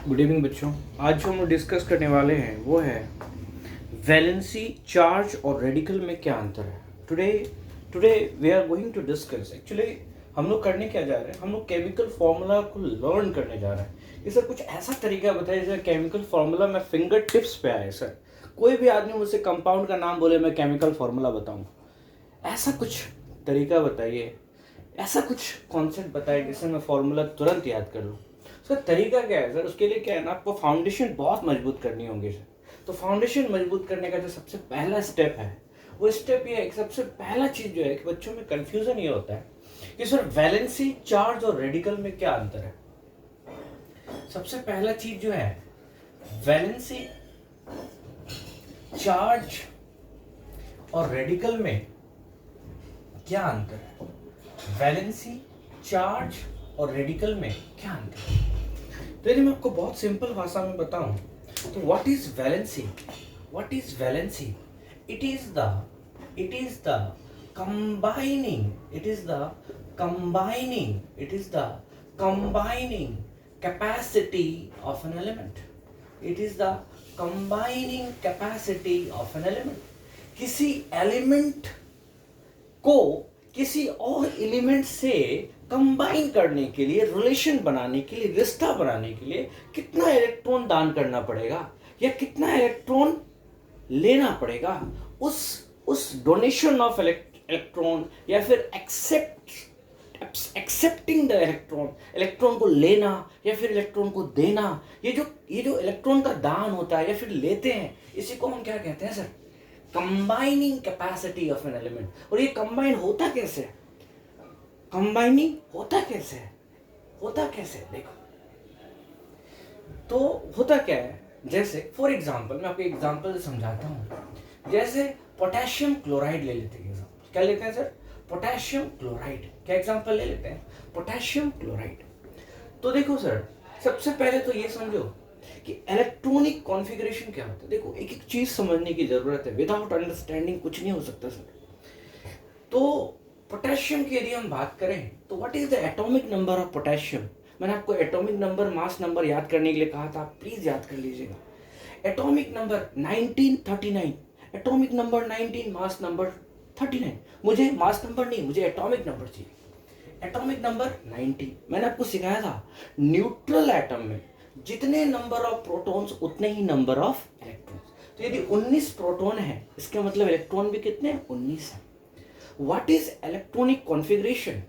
Good evening बच्चों। आज जो हम लोग डिस्कस करने वाले हैं वो है वैलेंसी, चार्ज और रेडिकल में क्या अंतर है। Today today we are going to discuss. Actually हम लोग करने क्या जा रहे हैं, हम लोग केमिकल फार्मूला को लर्न करने जा रहे हैं। ये सर कुछ ऐसा तरीका बताइए जैसे केमिकल फार्मूला में फिंगर टिप्स पे आए। सर कोई भी आदमी मुझसे कंपाउंड का नाम बोले मैं केमिकल फार्मूला बताऊँ, ऐसा कुछ तरीका बताइए, ऐसा कुछ कॉन्सेप्ट बताइए जिससे मैं फार्मूला तुरंत याद कर लूँ। उसका तरीका क्या है सर? उसके लिए क्या है ना, आपको फाउंडेशन बहुत मजबूत करनी होगी सर। तो फाउंडेशन मजबूत करने का जो सबसे पहला स्टेप है वो स्टेप ये है कि सबसे पहला चीज़ जो है कि बच्चों में कन्फ्यूज़न ये होता है कि सर वैलेंसी, चार्ज और रेडिकल में क्या अंतर है। सबसे पहला चीज़ जो है वैलेंसी, चार्ज और रेडिकल में क्या अंतर है। वैलेंसी, चार्ज और रेडिकल में क्या अंतर है। तो यदि मैं आपको बहुत सिंपल भाषा में बताऊं तो what is valency? What is valency? It is the combining capacity of an element. It is the combining capacity of an element. किसी एलिमेंट को किसी और एलिमेंट से कंबाइन करने के लिए, रिलेशन बनाने के लिए, रिश्ता बनाने के लिए कितना इलेक्ट्रॉन दान करना पड़ेगा या कितना इलेक्ट्रॉन लेना पड़ेगा, उस डोनेशन ऑफ इलेक्ट्रॉन या फिर एक्सेप्टिंग द इलेक्ट्रॉन को लेना या फिर इलेक्ट्रॉन को देना, ये जो इलेक्ट्रॉन का दान होता है या फिर लेते हैं, इसी को हम क्या कहते हैं sir? Combining capacity of an element. और ये कंबाइन होता कैसे है? कंबाइनिंग होता कैसे है? देखो, तो होता क्या है, जैसे फॉर एग्जांपल मैं आपको एग्जांपल समझाता हूं। जैसे पोटेशियम क्लोराइड ले लेते हैं। क्या लेते हैं सर? Potassium chloride. क्या एग्जांपल ले लेते हैं? Potassium chloride. तो देखो सर, सबसे पहले तो ये समझो कि इलेक्ट्रॉनिक कॉन्फ़िगरेशन क्या होता है। देखो, एक एक चीज समझने की जरूरत है। विदाउट अंडरस्टैंडिंग कुछ नहीं हो सकता सर। तो पोटेशियम की यदि हम बात करें तो what is the atomic number of potassium? मैंने आपको एटॉमिक नंबर, मास नंबर याद करने के लिए कहा था, आप प्लीज याद कर लीजिएगा। Atomic number 1939, atomic number 19, mass number 39। मुझे मास नंबर नहीं, मुझे एटॉमिक नंबर चाहिए। Atomic number 19। मैंने आपको सिखाया था न्यूट्रल एटम में जितने नंबर ऑफ प्रोटॉन्स उतने ही नंबर ऑफ इलेक्ट्रॉन्स। तो यदि 19 प्रोटॉन है, इसका मतलब इलेक्ट्रॉन भी कितने हैं? 19 है। What is electronic configuration?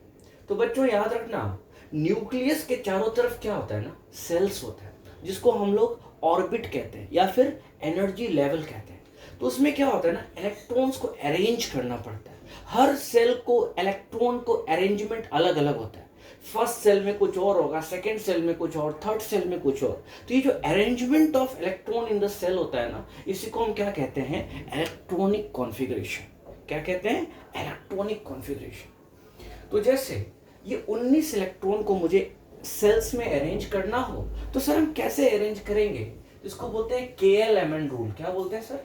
तो बच्चों याद रखना, न्यूक्लियस के चारों तरफ क्या होता है ना, सेल्स होता है, जिसको हम लोग ऑर्बिट कहते हैं या फिर एनर्जी लेवल कहते हैं। तो उसमें क्या होता है ना, इलेक्ट्रॉन्स को अरेंज करना पड़ता है। हर सेल को, इलेक्ट्रॉन को अरेंजमेंट अलग अलग होता है। फर्स्ट सेल में कुछ और होगा, सेकेंड सेल में कुछ और, थर्ड सेल में कुछ और। तो ये जो arrangement of electron in the cell होता है ना, इसी को हम क्या कहते हैं? Electronic configuration. क्या कहते हैं? Electronic configuration. तो जैसे ये 19 इलेक्ट्रॉन को मुझे सेल्स में अरेंज करना हो तो सर हम कैसे अरेंज करेंगे? इसको बोलते हैं KLMN रूल। क्या बोलते हैं सर?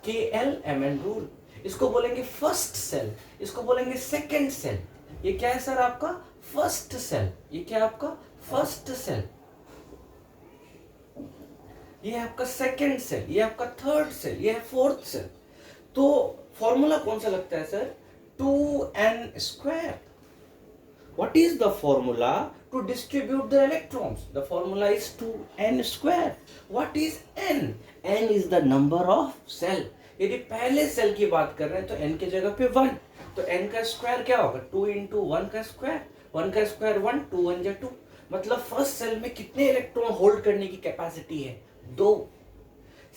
KLMN rule. इसको बोलेंगे फर्स्ट सेल, इसको बोलेंगे सेकंड सेल। ये क्या है सर? आपका फर्स्ट सेल। ये क्या है आपका? First cell. ये आपका सेकंड सेल, ये आपका थर्ड सेल, ये है फोर्थ सेल। तो फॉर्मूला कौन सा लगता है sir? 2n²। What is the formula to distribute the electrons? The formula is 2n². What is n? n is the number of cell. यदि पहले सेल की बात कर रहे हैं तो n की जगह पे 1, तो n का स्क्वायर क्या होगा? 2 इंटू 1 का स्क्वायर, 1 का स्क्वायर 1, 2 1 जा 2। मतलब फर्स्ट सेल में कितने इलेक्ट्रॉन होल्ड करने की कैपेसिटी है? 2।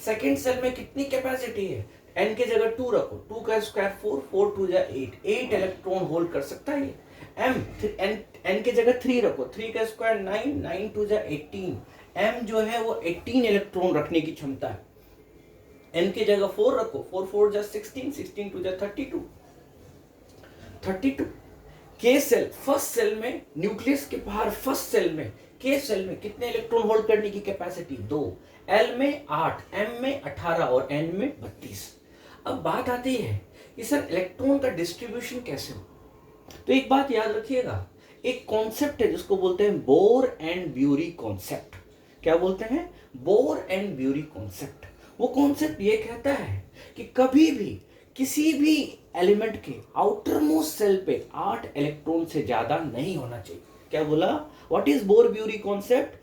सेकेंड सेल में कितनी कैपेसिटी है? n की जगह 2 रखो, 2 का स्क्वायर 4, 4 2 जा 8, 8 इलेक्ट्रॉन होल्ड कर सकता है। n की जगह 3 रखो, 3 का स्क्वायर 9, 9 2 जा 18। m जो है वो 18 इलेक्ट्रॉन रखने की क्षमता है। n की जगह 4 रखो, 4 4 जा 16, 16 2 जा 32, 32। k सेल, फर्स्ट सेल में, न्यूक्लियस के बाहर फर्स्ट सेल में, k सेल में कितने इलेक्ट्रॉन होल्ड करने की कैपेसिटी? 2। l में 8, m में 18 और n में 32। अब बात आती है कि सर इलेक्ट्रॉन का डिस्ट्रीब्यूशन कैसे हो। तो एक बात याद रखिएगा, एक कॉन्सेप्ट है जिसको बोलते हैं बोर एंड ब्यूरी कॉन्सेप्ट। क्या बोलते हैं? Bore and bury concept. वो कॉन्सेप्ट ये कहता है कि कभी भी किसी भी एलिमेंट के आउटर मोस्ट सेल पे 8 इलेक्ट्रॉन से ज्यादा नहीं होना चाहिए। क्या बोला? What is bore bury concept?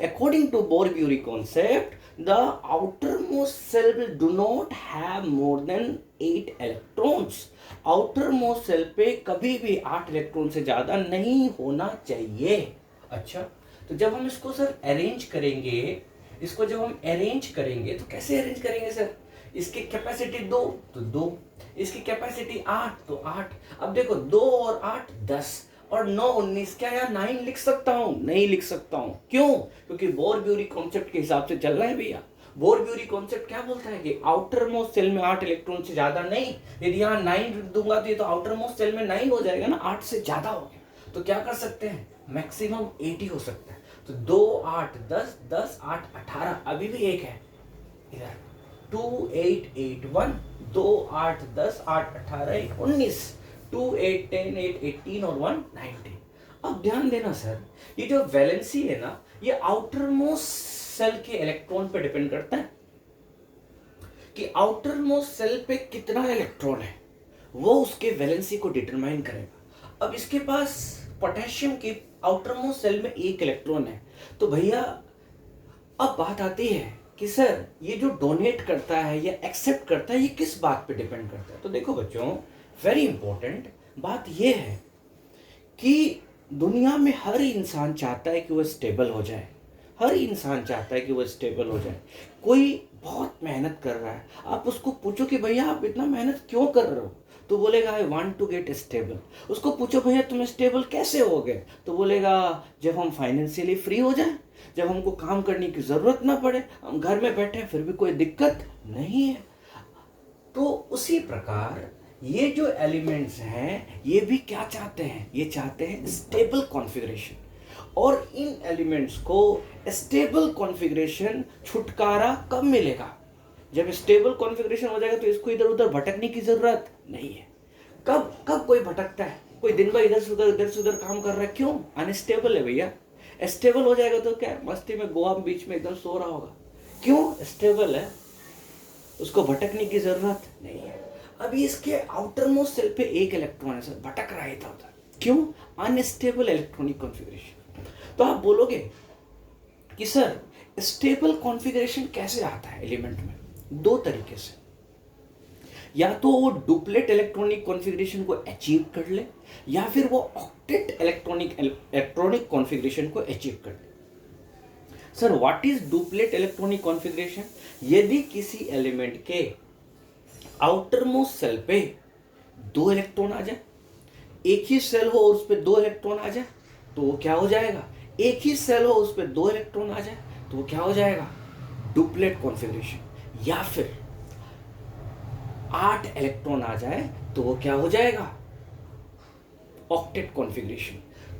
According to Bohr-Bury concept, the outermost cell do not have more than 8 electrons. outermost cell पे कभी भी 8 इलेक्ट्रॉन से ज्यादा नहीं होना चाहिए। अच्छा, तो जब हम इसको सर अरेंज करेंगे, इसको जब हम अरेंज करेंगे तो कैसे अरेंज करेंगे सर? इसकी कैपेसिटी 2 तो 2, इसकी कैपेसिटी 8 तो 8। अब देखो 2 और 8 10 और 9 19, क्या यार 9 लिख सकता हूं? नहीं लिख सकता हूं। क्यों? क्योंकि बोर ब्यूरी कॉन्सेप्ट के हिसाब से चल रहा है भैया। बोर ब्यूरी कॉन्सेप्ट क्या बोलता है कि आउटर मोस्ट सेल में 8 इलेक्ट्रॉन से ज्यादा नहीं। यदि यहाँ 9 लिख दूंगा तो ये तो आउटर मोस्ट सेल में 9 हो जाएगा ना, 8 से ज्यादा हो गया। तो क्या कर सकते हैं? मैक्सिमम 8 ही हो सकता है। तो 2 8 10 10 8 18, अभी भी एक है इधर 2 8 8 1, 2 8 10 8 18 19, 2 8 10 8 18 और 1 19। अब ध्यान देना सर, ये जो वैलेंसी है ना, ये आउटर मोस्ट सेल के इलेक्ट्रॉन पे डिपेंड करता है कि आउटर मोस्ट सेल पे कितना इलेक्ट्रॉन है, वो उसके वैलेंसी को डिटरमाइन करेगा। अब इसके पास पोटेशियम के आउटर मोस्ट सेल में 1 इलेक्ट्रॉन है, तो भैया अब बात आती है कि सर ये जो डोनेट करता है या एक्सेप्ट करता है, ये किस बात पे डिपेंड करता है? तो देखो बच्चों, वेरी इंपॉर्टेंट बात ये है कि दुनिया में हर इंसान चाहता है कि वो स्टेबल हो जाए। हर इंसान चाहता है कि वो स्टेबल हो जाए। कोई बहुत मेहनत कर रहा है, आप उसको पूछो कि भैया आप इतना मेहनत क्यों कर रहे हो, तो बोलेगा I want to get stable. उसको पूछो भैया तुम स्टेबल कैसे हो गए, तो बोलेगा जब हम फाइनेंशियली फ्री हो जाए, जब हमको काम करने की ज़रूरत ना पड़े, हम घर में बैठे फिर भी कोई दिक्कत नहीं है। तो उसी प्रकार ये जो एलिमेंट्स हैं ये भी क्या चाहते हैं? ये चाहते हैं स्टेबल कॉन्फ़िगरेशन। और इन एलिमेंट्स को स्टेबल कॉन्फ़िगरेशन छुटकारा कब मिलेगा? जब स्टेबल कॉन्फ़िगरेशन हो जाएगा तो इसको इधर उधर भटकने की ज़रूरत नहीं है। कब कब कोई भटकता है? कोई दिन भर इधर से उधर काम कर रहा है, क्यों? अनस्टेबल है भैया। स्टेबल हो जाएगा तो क्या मस्ती में गोवा बीच में एकदम सो रहा होगा। क्यों? स्टेबल है, उसको भटकने की जरूरत नहीं है। अभी इसके आउटर मोस्ट सेल पे 1 इलेक्ट्रॉन है सर, भटक रहा है इधर उधर, क्यों? Unstable electronic configuration. तो आप बोलोगे कि सर स्टेबल कॉन्फ़िगरेशन कैसे आता है एलिमेंट में? 2 तरीके से, या तो वो डुप्लेट इलेक्ट्रॉनिक कॉन्फ़िगरेशन को अचीव कर ले, या फिर वो ऑक्टेट इलेक्ट्रॉनिक कॉन्फ़िगरेशन को अचीव कर ले। Sir what is duplet electronic configuration? यदि किसी एलिमेंट के आउटर मोस्ट सेल पे 2 इलेक्ट्रॉन आ जाए, एक ही सेल हो उस पे 2 इलेक्ट्रॉन आ जाए, तो वो क्या हो जाएगा? एक ही सेल हो उस पे 2 इलेक्ट्रॉन आ जाए तो वो क्या हो जाएगा? Duplet configuration. या फिर 8 इलेक्ट्रॉन आ जाए तो वो क्या हो जाएगा? Octet configuration.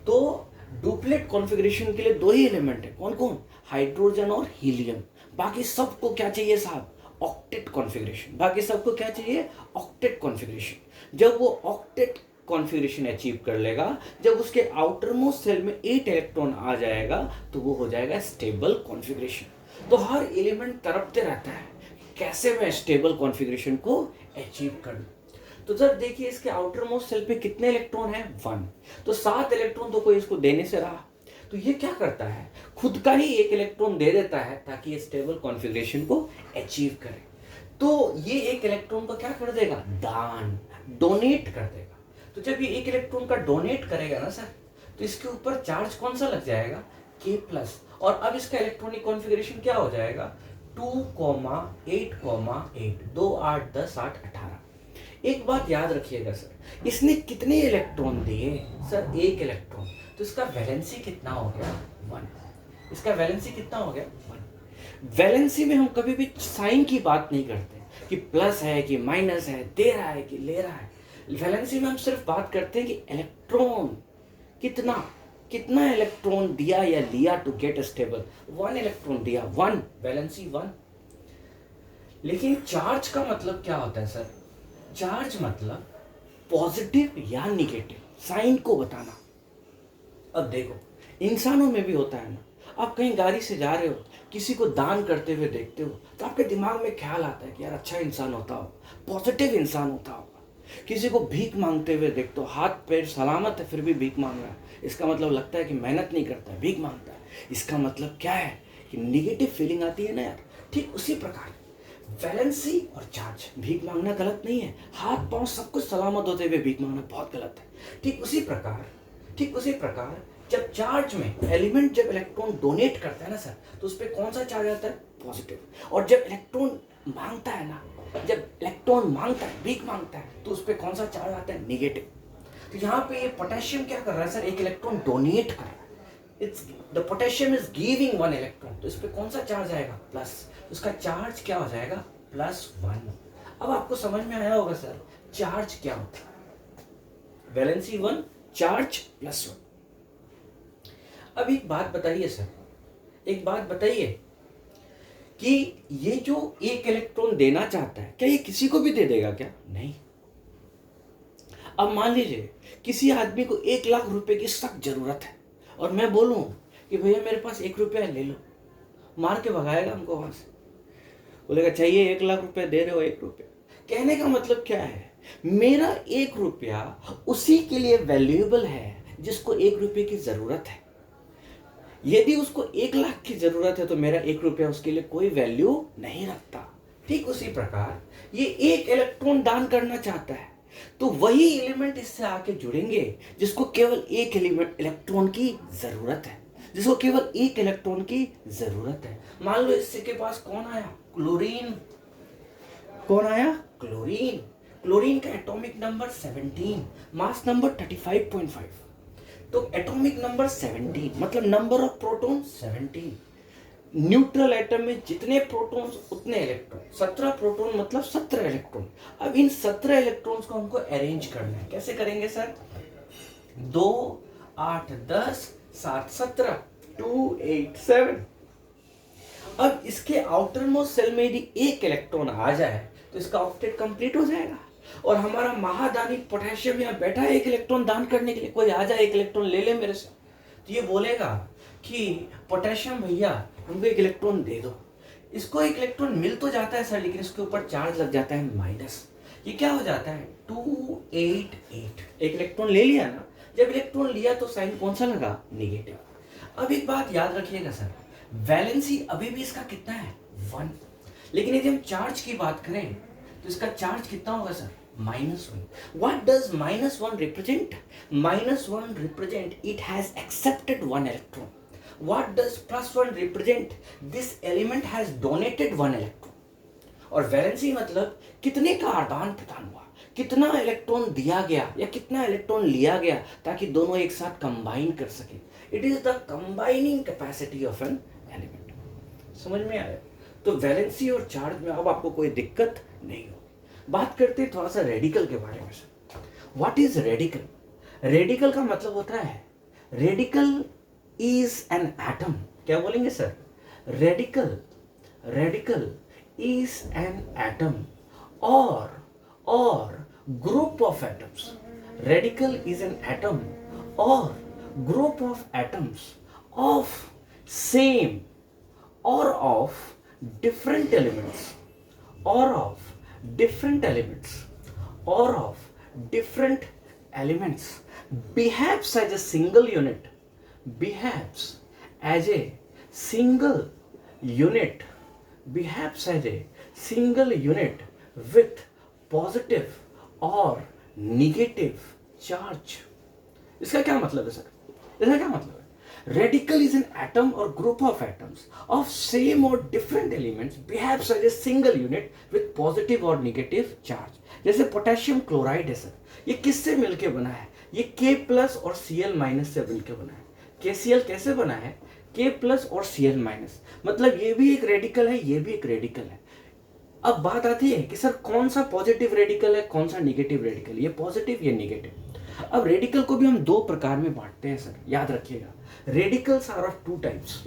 तो डुप्लेट कॉन्फ़िगरेशन के लिए 2 ही एलिमेंट है, कौन कौन? हाइड्रोजन और हीलियम। बाकी सबको क्या चाहिए साहब? Octet configuration. बाकी सबको क्या चाहिए? Octet configuration. जब वो ऑक्टेट कॉन्फ़िगरेशन अचीव कर लेगा, जब उसके आउटर मोस्ट सेल में 8 इलेक्ट्रॉन आ जाएगा, तो वो हो जाएगा स्टेबल कॉन्फ़िगरेशन। तो हर एलिमेंट तड़पते रहता है कैसे मैं स्टेबल कॉन्फ़िगरेशन को अचीव करूं। तो जब देखिए इसके आउटर मोस्ट सेल पे कितने इलेक्ट्रॉन है? 1। तो 7 इलेक्ट्रॉन तो कोई इसको देने से रहा, तो ये क्या करता है? खुद का ही 1 इलेक्ट्रॉन दे देता है ताकि ये स्टेबल कॉन्फ़िगरेशन को अचीव करे। तो ये 1 इलेक्ट्रॉन को क्या कर देगा? दान, डोनेट कर देगा। तो जब ये 1 इलेक्ट्रॉन का डोनेट करेगा ना सर, तो इसके ऊपर चार्ज कौन सा लग जाएगा? K+। और अब इसका इलेक्ट्रॉनिक कॉन्फ़िगरेशन क्या हो जाएगा? 2, 8, 8, 2 8 10 8 18। एक बात याद रखिएगा सर, इसने कितने इलेक्ट्रॉन दिए? Sir 1 electron. तो इसका वैलेंसी कितना हो गया? 1। इसका वैलेंसी कितना हो गया? 1। वैलेंसी में हम कभी भी साइन की बात नहीं करते कि प्लस है कि माइनस है, दे रहा है कि ले रहा है। वैलेंसी में हम सिर्फ बात करते हैं कि इलेक्ट्रॉन कितना इलेक्ट्रॉन दिया या लिया टू गेट स्टेबल। 1 इलेक्ट्रॉन दिया, 1, वैलेंसी 1। लेकिन चार्ज का मतलब क्या होता है सर? चार्ज मतलब पॉजिटिव या निगेटिव, साइन को बताना। अब देखो इंसानों में भी होता है ना, आप कहीं गाड़ी से जा रहे हो, किसी को दान करते हुए देखते हो, तो आपके दिमाग में ख्याल आता है कि यार अच्छा इंसान होता हो, पॉजिटिव इंसान होता होगा। किसी को भीख मांगते हुए देखते हो, हाथ पैर सलामत है फिर भी भीख मांग रहा है, इसका मतलब लगता है कि मेहनत नहीं करता है, भीख मांगता है। इसका मतलब क्या है कि निगेटिव फीलिंग आती है ना यार। ठीक उसी प्रकार वैलेंसी और चार्ज, भीख मांगना गलत नहीं है, हाथ पांव सब कुछ सलामत होते हुए भीख मांगना बहुत गलत है। ठीक उसी प्रकार जब चार्ज में एलिमेंट जब इलेक्ट्रॉन डोनेट करता है ना सर, तो उस पर कौन सा चार्ज आता है? पॉजिटिव। और जब इलेक्ट्रॉन मांगता है ना, जब इलेक्ट्रॉन मांगता है, भीख मांगता है, तो उस पर कौन सा चार्ज आता है? निगेटिव। तो यहाँ पे ये पोटेशियम क्या कर रहा है सर? एक इलेक्ट्रॉन डोनेट कर रहा है। It's the potassium is giving one electron, तो इस पे कौन सा चार्ज आएगा? प्लस। तो इसका चार्ज क्या हो जाएगा? +1। अब आपको समझ में आया होगा सर चार्ज क्या होता है। Valency 1, charge +1। अब एक बात बताइए सर, एक बात बताइए कि ये जो एक इलेक्ट्रॉन देना चाहता है, क्या ये किसी को भी दे देगा क्या? नहीं। अब मान लीजिए किसी आदमी को 1,00,000 रुपए की सख्त जरूरत है और मैं बोलूं कि भैया मेरे पास 1 रुपया ले लो, मार के भगाएगा हमको वहां से, बोलेगा चाहिए 1,00,000 रुपया, दे रहे हो 1 रुपया। कहने का मतलब क्या है? मेरा 1 रुपया उसी के लिए वैल्यूएबल है जिसको 1 रुपये की जरूरत है। यदि उसको 1,00,000 की जरूरत है तो मेरा 1 रुपया उसके लिए कोई वैल्यू नहीं रखता। ठीक उसी प्रकार ये एक इलेक्ट्रॉन दान करना चाहता है, तो वही एलिमेंट इससे आके जुड़ेंगे जिसको केवल एक इलेक्ट्रॉन की जरूरत है, जिसको केवल एक इलेक्ट्रॉन की जरूरत है। मान लो इससे के पास कौन आया? क्लोरीन। कौन आया? क्लोरीन। क्लोरीन का एटॉमिक नंबर 17, मास नंबर 35.5। तो एटॉमिक नंबर 17 मतलब number of proton 17। Neutral atom में जितने प्रोटॉन्स उतने इलेक्ट्रॉन, 17 प्रोटॉन मतलब 17 इलेक्ट्रॉन। अब इन 17 इलेक्ट्रॉन्स को हमको अरेंज करना है। कैसे करेंगे सर? 2, 8, 10, 7, 17, 2, 8, 7। अब इसके आउटर मोस्ट सेल में यदि एक इलेक्ट्रॉन आ जाए तो इसका ऑक्टेट कंप्लीट हो जाएगा। और हमारा महादानी पोटेशियम यहाँ बैठा है एक इलेक्ट्रॉन दान करने के लिए, कोई आ जाए 1 इलेक्ट्रॉन ले ले मेरे से, तो ये बोलेगा कि पोटेशियम भैया हमको 1 इलेक्ट्रॉन दे दो। इसको 1 इलेक्ट्रॉन मिल तो जाता है सर, लेकिन इसके ऊपर चार्ज लग जाता है माइनस। ये क्या हो जाता है? 288। 1 इलेक्ट्रॉन ले लिया ना, जब इलेक्ट्रॉन लिया तो साइन कौन सा लगा? निगेटिव। अब एक बात याद रखिएगा सर, वैलेंसी अभी भी इसका कितना है? 1। लेकिन यदि हम चार्ज की बात करें तो इसका चार्ज कितना होगा sir? -1। What does -1 represent? -1 represent it has accepted 1 electron. What does +1 represent? This element has donated 1 electron. और वैलेंसी मतलब कितने का आदान प्रदान हुआ, कितना इलेक्ट्रॉन दिया गया या कितना इलेक्ट्रॉन लिया गया ताकि दोनों एक साथ कंबाइन कर सके। It is the combining capacity of an element. समझ में आया? तो वैलेंसी और चार्ज में अब आपको कोई दिक्कत नहीं हो। बात करते हैं थोड़ा सा रेडिकल के बारे में। What is radical? रेडिकल का मतलब होता है, रेडिकल इज एन एटम। क्या बोलेंगे sir? Radical is an atom or group of atoms. Radical is an atom or group of atoms of same or of different elements or of different elements behaves as a single unit, behaves as a single unit with positive or negative charge. इसका क्या मतलब है sir? इसका क्या मतलब है? Radical is an atom or group of atoms of same or different elements behaves as a single unit with positive or negative charge. जैसे potassium chloride है सर, ये किससे मिलके बना है? ये K+ और Cl- से मिलके बना है। KCl कैसे बना है? K+ और Cl-, मतलब ये भी एक रेडिकल है, ये भी एक रेडिकल है। अब बात आती है कि सर कौन सा पॉजिटिव रेडिकल है, कौन सा नेगेटिव रेडिकल, ये पॉजिटिव ये नेगेटिव। अब रेडिकल को भी हम 2 प्रकार में बांटते हैं सर, याद रखिएगा। Radicals are of 2 types.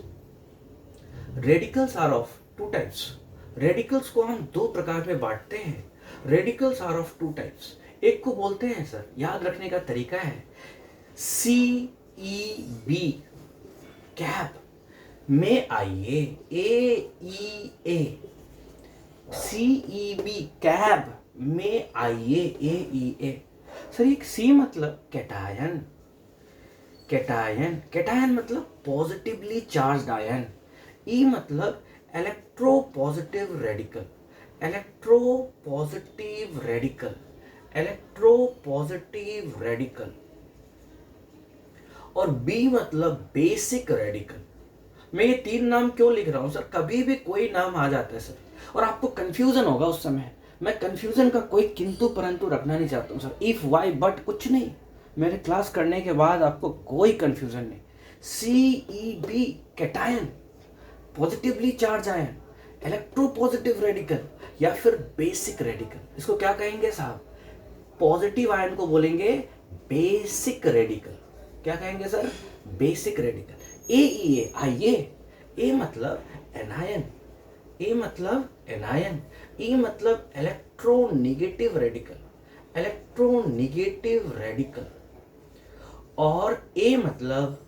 Radicals को हम 2 प्रकार में बांटते हैं। Radicals are of 2 types. एक को बोलते हैं सर, याद रखने का तरीका है CEB कैप, में आइए, AEA, CEB कैब, में आइए, AEA। सर ये सी मतलब कैटायन, कैटायन, कैटायन मतलब पॉजिटिवली चार्ज्ड आयन, ई मतलब electro positive radical, electro positive radical, electro positive radical, और बी मतलब बेसिक रेडिकल। मैं ये 3 नाम क्यों लिख रहा हूं सर, कभी भी कोई नाम आ जाता है सर और आपको कंफ्यूजन होगा उस समय, मैं कंफ्यूजन का कोई किंतु परंतु रखना नहीं चाहता हूं सर, इफ वाई बट कुछ नहीं, मेरे क्लास करने के बाद आपको कोई कंफ्यूजन नहीं। CEB cation, positively charge ion, electro positive radical या फिर बेसिक रेडिकल, इसको क्या कहेंगे साहब, पॉजिटिव आयन को बोलेंगे बेसिक रेडिकल। क्या कहेंगे सर, बेसिक रेडिकल। AEA आइए, ए मतलब एनायन, ए मतलब एनायन, ई मतलब इलेक्ट्रोनेगेटिव रेडिकल, इलेक्ट्रोनेगेटिव रेडिकल, और ए मतलब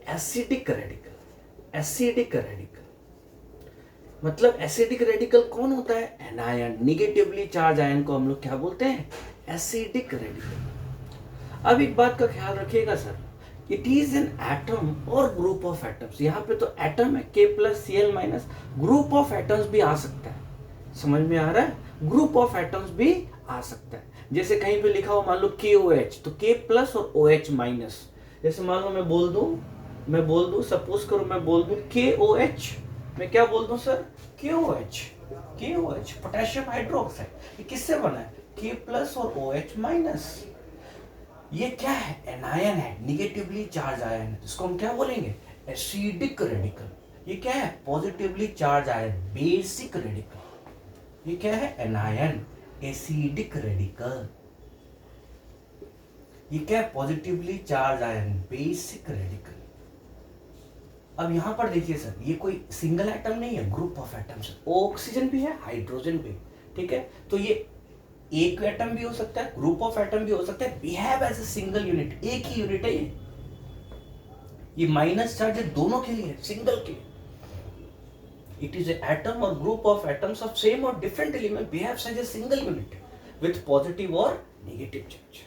एसिडिक रेडिकल, एसिडिक रेडिकल। मतलब एसिडिक रेडिकल कौन होता है, एनायन, निगेटिवली चार्ज आयन को हम लोग क्या बोलते हैं, एसिडिक रेडिकल। अब एक बात का ख्याल रखिएगा sir, it is an atom और ग्रुप ऑफ एटम्स, यहाँ पे तो एटम है K+Cl-, ग्रुप ऑफ एटम्स भी आ सकता है, समझ में आ रहा है, ग्रुप ऑफ एटम्स भी आ सकता है। जैसे कहीं पे लिखा हो मान लो KOH, तो K+ और OH-, जैसे मान लो मैं बोल दूं सपोज करो मैं बोल दूं KOH, मैं क्या बोल दूं सर, KOH, पोटेशियम हाइड्रोक्साइड, ये किससे बना है, K+ और OH-। ये क्या है, एनायन है, निगेटिवली चार्ज आयन है, इसको हम क्या बोलेंगे, एसिडिक रेडिकल। ये क्या है, positively charge ion, basic radical. ये क्या है, एनायन, एसिडिक रेडिकल। ये क्या है, positively charge ion, basic radical. अब यहां पर देखिए सर, ये कोई सिंगल एटम नहीं है, ग्रुप ऑफ एटम्स है, ऑक्सीजन भी है, हाइड्रोजन भी, ठीक है। तो ये एक एटम भी हो सकता है, ग्रुप ऑफ एटम भी हो सकता है, behave as a single unit, एक ही यूनिट है ये माइनस चार्ज है दोनों के लिए, सिंगल के लिए। इट इज एटम और group of atoms of same और different element behaves as a single unit with positive और नेगेटिव चार्ज।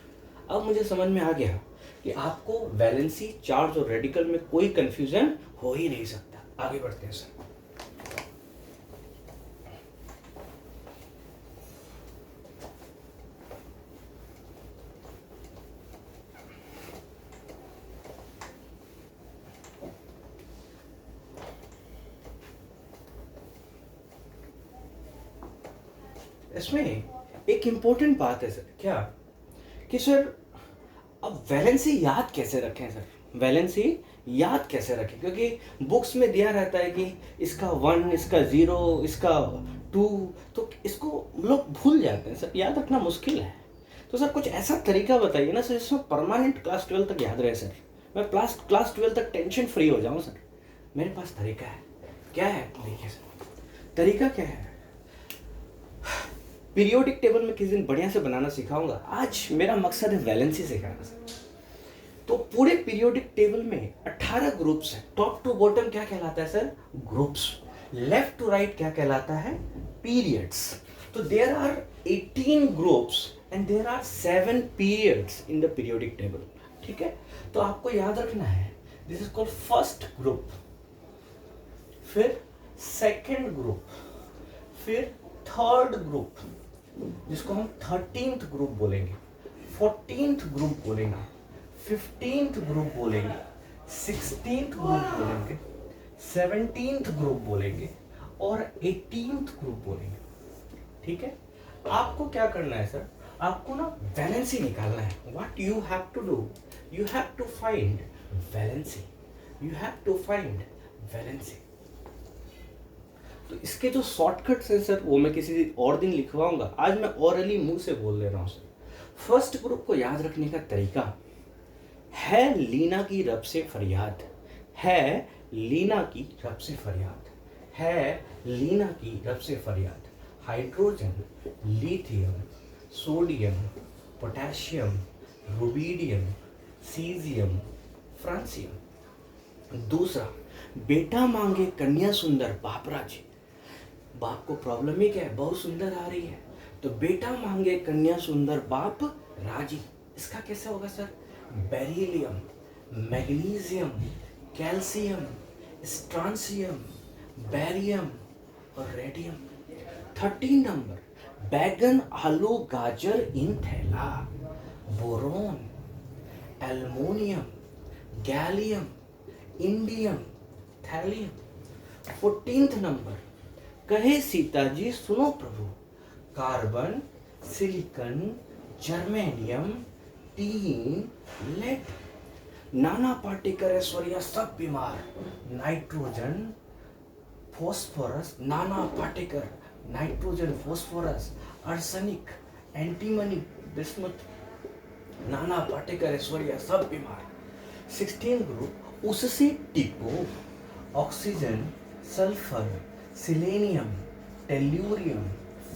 अब मुझे समझ में आ गया कि आपको वैलेंसी, चार्ज और रेडिकल में कोई कंफ्यूजन हो ही नहीं सकता। आगे बढ़ते हैं सर। इसमें एक इंपॉर्टेंट बात है सर, क्या कि सर अब वैलेंसी याद कैसे रखें सर, वैलेंसी याद कैसे रखें, क्योंकि बुक्स में दिया रहता है कि इसका 1, इसका 0, इसका 2, तो इसको लोग भूल जाते हैं सर, याद रखना मुश्किल है। तो सर कुछ ऐसा तरीका बताइए ना सर जिसमें परमानेंट क्लास 12 तक याद रहे सर, मैं क्लास 12 तक टेंशन फ्री हो जाऊँ सर। मेरे पास तरीका है, क्या है, देखिए सर तरीका क्या है। पीरियोडिक टेबल में किसी दिन बढ़िया से बनाना सिखाऊंगा, आज मेरा मकसद है वैलेंसी सिखाना सर। तो पूरे पीरियोडिक टेबल में 18 ग्रुप्स हैं, टॉप टू बॉटम क्या कहलाता है sir, groups, left to right क्या कहलाता है, पीरियड्स। तो there are 18 groups and there are 7 periods in the periodic table, ठीक है। तो आपको याद रखना है, this is called first group, फिर सेकेंड ग्रुप, फिर थर्ड ग्रुप जिसको हम 13th ग्रुप बोलेंगे, 14th ग्रुप बोलेंगे, 15th ग्रुप बोलेंगे, 16th ग्रुप बोलेंगे, 17th ग्रुप बोलेंगे और 18th ग्रुप बोलेंगे, ठीक है। आपको क्या करना है सर, आपको ना वैलेंसी निकालना है। What you have to do, you have to find valency, you have to find valency. तो इसके जो शॉर्टकट्स हैं सर वो मैं किसी और दिन लिखवाऊंगा, आज मैं ओरली मुंह से बोल ले रहा हूँ सर। फर्स्ट ग्रुप को याद रखने का तरीका है, लीना की रब से फरियाद, है लीना की रब से फरियाद, है लीना की रब से फरियाद। Hydrogen, lithium, sodium, potassium, rubidium, caesium, francium. दूसरा, बेटा मांगे कन्या सुंदर बाप राजी। बाप को प्रॉब्लम ही क्या है, बहुत सुंदर आ रही है, तो बेटा मांगे कन्या सुंदर बाप राजी। इसका कैसे होगा sir? Beryllium, magnesium, calcium, strontium, barium और रेडियम। 13 नंबर, बैगन आलू गाजर इन थैला, boron, aluminium, gallium, indium, thallium. 14 number, कहे सीता जी सुनो प्रभु, carbon, silicon, germanium, tin, lead. नाना पार्टिकल ऐश्वर्या सब बीमार, नाइट्रोजन, फॉस्फोरस, नाना particle, nitrogen, phosphorus, arsenic, antimony, bismuth, नाना पार्टिकल ऐश्वर्या सब बीमार। 16 ग्रुप, उससे टिको, oxygen, sulphur, selenium, tellurium,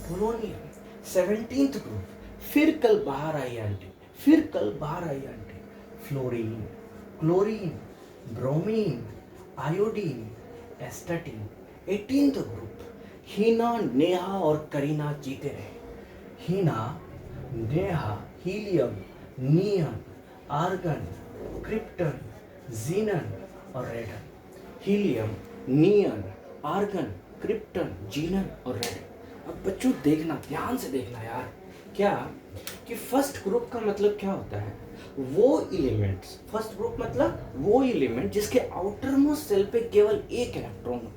polonium. 17 group, फिर कल बाहर आई आंटी, फिर कल बाहर आई aunty, fluorine, chlorine, bromine, iodine, astatine. 18 group, Heena, Neha और करीना जीते रहे। Heena, Neha, helium, neon, argon, krypton, xenon और radon. Helium, neon, argon, krypton, xenon और रेडन। अब बच्चों देखना, ध्यान से देखना यार, क्या कि फर्स्ट ग्रुप का मतलब क्या होता है? वो एलिमेंट्स, फर्स्ट ग्रुप मतलब वो एलिमेंट जिसके आउटर मोस्ट सेल पे केवल एक इलेक्ट्रॉन हो,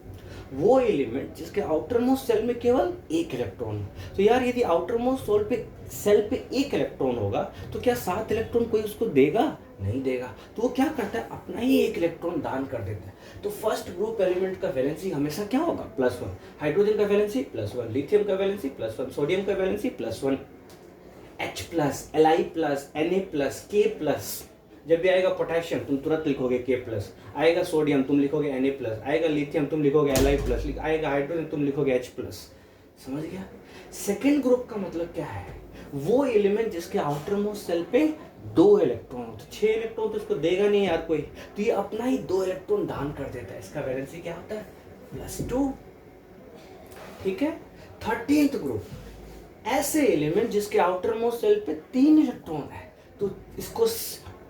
वो एलिमेंट जिसके आउटर मोस्ट सेल में केवल एक इलेक्ट्रॉन हो। तो यार यदि आउटर मोस्ट सेल पे एक इलेक्ट्रॉन होगा तो क्या 7 इलेक्ट्रॉन कोई उसको देगा? नहीं देगा। तो वो क्या करता है, अपना ही एक इलेक्ट्रॉन दान कर देता है। तो फर्स्ट ग्रुप एलिमेंट का वैलेंसी हमेशा क्या होगा? +1। हाइड्रोजन का वैलेंसी +1, लिथियम का वैलेंसी +1, सोडियम का valency +1, H+, Li+, Na+, K+। जब भी आएगा पोटेशियम तुम तुरंत लिखोगे K+, आएगा सोडियम तुम लिखोगे Na+, आएगा लिथियम तुम लिखोगे Li+, आएगा हाइड्रोजन तुम लिखोगे H+। समझ गया? सेकेंड ग्रुप का मतलब क्या है? वो एलिमेंट जिसके आउटर मोस्ट सेल पे 2 इलेक्ट्रॉन होते, 6 इलेक्ट्रॉन तो इसको देगा नहीं यार कोई, तो ये अपना ही 2 इलेक्ट्रॉन दान कर देता है। इसका वैलेंसी क्या होता है? +2। ठीक है। 13th ग्रुप, ऐसे एलिमेंट जिसके आउटर मोस्ट सेल पे 3 इलेक्ट्रॉन है, तो इसको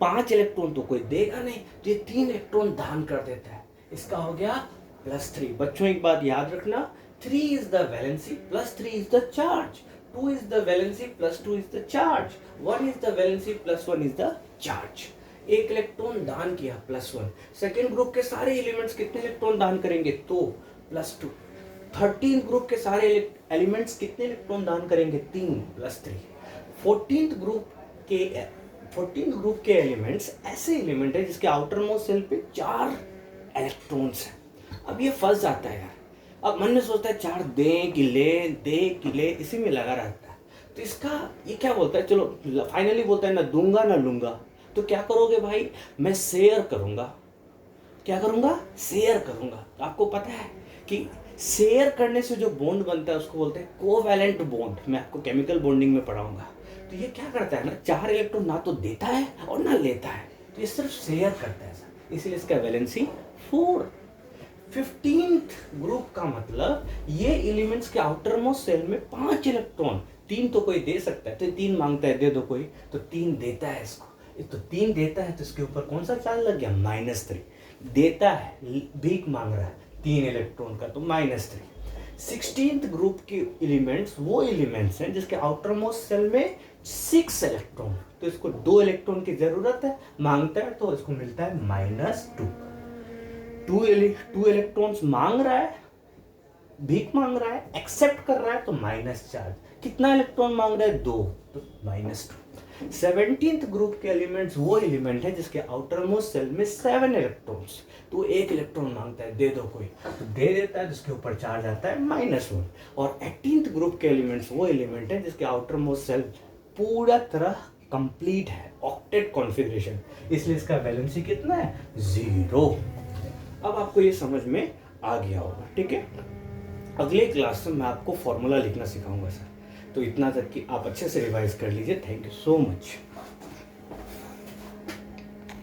5 इलेक्ट्रॉन तो कोई देगा नहीं, तो ये 3 इलेक्ट्रॉन दान कर देता है। इसका हो गया +3। बच्चों एक बात याद रखना, 3 is the valency, +3 is the charge, 2 is the valency, +2 is the charge, 1 is the valency, +1 is the charge. एक इलेक्ट्रॉन दान किया +1। सेकेंड ग्रुप के सारे एलिमेंट्स कितने इलेक्ट्रॉन दान करेंगे? तो +2। 13 ग्रुप के सारे एलिमेंट्स कितने इलेक्ट्रॉन दान करेंगे? 3 +3। 14 ग्रुप के एलिमेंट्स ऐसे एलिमेंट है जिसके आउटर मोस्ट सेल पे 4 इलेक्ट्रॉन्स हैं। अब ये फंस जाता है यार, अब मन में सोचता है 4 दें कि ले, इसी में लगा रहता है। तो इसका ये क्या बोलता है, चलो फाइनली बोलता है ना दूंगा ना लूंगा। तो क्या करोगे भाई? मैं शेयर करूंगा। क्या करूंगा? शेयर करूंगा। तो आपको पता है कि शेयर करने से जो बॉन्ड बनता है उसको बोलते हैं कोवैलेंट बॉन्ड। मैं आपको केमिकल बॉन्डिंग में पढ़ाऊंगा। तो ये क्या करता है ना, 4 इलेक्ट्रॉन ना तो देता है और ना लेता है, तो ये सिर्फ शेयर करता है सर, इसलिए इसका वैलेंसी 4। 15th ग्रुप का मतलब ये एलिमेंट्स के आउटर मोस्ट सेल में 5 इलेक्ट्रॉन, 3 तो कोई दे सकता है, तो 3 मांगता है दे दो कोई, तो 3 देता है इसको। तो 3 देता है तो इसके ऊपर कौन सा चार्ज लग गया? -3। देता है, भीख मांग रहा है 3 इलेक्ट्रॉन का, तो -3। 16th ग्रुप के एलिमेंट्स वो एलिमेंट्स हैं जिसके आउटर मोस्ट सेल में 6 इलेक्ट्रॉन, तो इसको 2 इलेक्ट्रॉन की जरूरत है, मांगता है तो इसको मिलता है -2। 2 इलेक्ट्रॉन्स मांग रहा है, भीख मांग रहा है, एक्सेप्ट कर रहा है, तो माइनस चार्ज। कितना इलेक्ट्रॉन मांग रहा है? 2, तो -2। 17th ग्रुप के एलिमेंट्स वो एलिमेंट है जिसके आउटर मोस्ट सेल में 7 इलेक्ट्रॉन्स, तो 1 इलेक्ट्रॉन मांगता है दे दो कोई, तो दे देता है, जिसके ऊपर चार्ज आता है -1। और 18th ग्रुप के एलिमेंट्स वो एलिमेंट है जिसके आउटर मोस्ट सेल पूरा तरह कंप्लीट है, ऑक्टेट कॉन्फ़िगरेशन, इसलिए इसका वैलेंसी कितना है? 0। अब आपको ये समझ में आ गया होगा, ठीक है। अगले क्लास में मैं आपको फॉर्मूला लिखना सिखाऊंगा सर, तो इतना तक कि आप अच्छे से रिवाइज कर लीजिए। Thank you so much.